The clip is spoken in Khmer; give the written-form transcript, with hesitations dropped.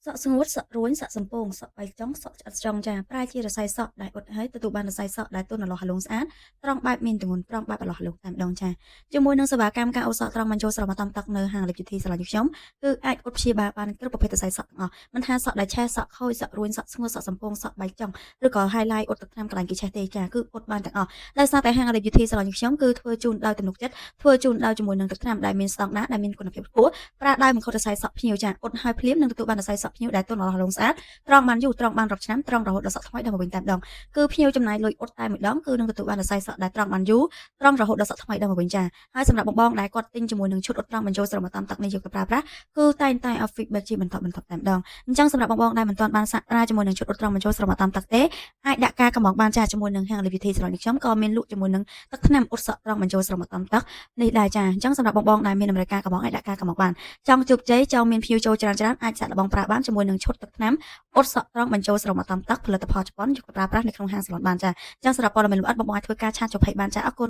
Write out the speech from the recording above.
សក់ស្ងួតសក់រួញសក់សំពងសក់បៃចុងសក់ឆ្អិតចុងចាប្រាជារស័យសក់ដែលអ៊ុតហើយទទួលបានរស័យសក់ដែលទន់រលោះរលោងស្អាតត្រង់បែបមានទម្ងន់ត្រង់បែបរលោះរលោងតែម្ដងចាជាមួយនឹងសេវាកម្មការអ៊ុតសក់ត្រង់បញ្ចូលស្រមតាមទឹកនៅហាងលេខវិធីសាលាយុខ្ញុំគឺអាចអ៊ុតព្យាបាលបានគ្រប់ប្រភេទរស័យសក់ទាំងអស់មិនថាសក់ដែលឆេះសក់ខូចសក់រួញសក់ស្ងួតសក់សំពងសក់បៃចុងឬក៏ highlight អ៊ុតទឹកថ្នាំកន្លែងគេឆេះទេចាគឺអ៊ុតបានទាំងអស់ដោយសារតែហាងលេខវិធីសាលាយុខ្ញុំគឺធ្វើជូនដោយទំនុកចិត្តធ្វើជូនដោយជាមួយនឹងទឹកថ្នាំដែលមានស្តង់ដារដែលមានគុណភាពខ្ពស់ប្រើដោយបង្ខុតរស័យសក់ភ្ញៀវចាអ៊ុតហើយភ្លាមនឹងទទួលបានរស័យសក់ភ្ញៀវដែលទន់រលោះរលោងស្អាត ត្រង់បានយូរត្រង់បានរាប់ឆ្នាំត្រង់រហូតដល់សក់ថ្មីដល់មកវិញតែម្ដងគឺភ្ញៀវចំណាយលុយអ៊ុតតែម្ដងគឺនឹងទទួលបានរស័យសក់ដែលត្រង់បានយូរត្រង់រហូតដល់សក់ថ្មីដល់មកវិញចាហើយសម្រាប់បងដែលគាត់ទិញជាមួយនឹងឈុតអ៊ុតត្រង់បញ្ចូលស្រមតាមទឹកនេះយកទៅប្រើប្រាស់គឺតែងតែឲ្យ feedback ជាបន្តតែម្ដងអញ្ចឹងសម្រាប់បងដែលមិនទាន់បានសាកប្រាជាមួយនឹងឈុតអ៊ុតត្រង់បញ្ចូលស្រមតាមទឹកទេអាចដាក់ការកំងបានចាជាមួយនឹងហាងលេខវិធីស្រឡាញ់ខ្ញុំក៏មានលក់ជាមួយនឹងទឹកថ្នាំអ៊ុតសក់ត្រង់បញ្ចូលស្រមតាមទឹកនេះដែរចាអញ្ចឹងសម្រាប់បងដែលមានតម្រូវការកំងអាចដាក់ការកំងបានចង់ជោគជ័យចង់មានភ្ញៀវចូលច្រើនអាចសាកល្បងប្រើបានជាមួយនឹងឈុតទឹកថ្នាំ អ៊ុតសក់ត្រង់បញ្ចូលស្រមតាមទឹកផលិតផលជប៉ុនយកទៅប្រើប្រាស់នៅក្នុងហាងសាឡនបានចាអញ្ចឹងសម្រាប់ព័ត៌មានលម្អិតបងអាចធ្វើការឆាតចុះភ័យបានចាអរគុណ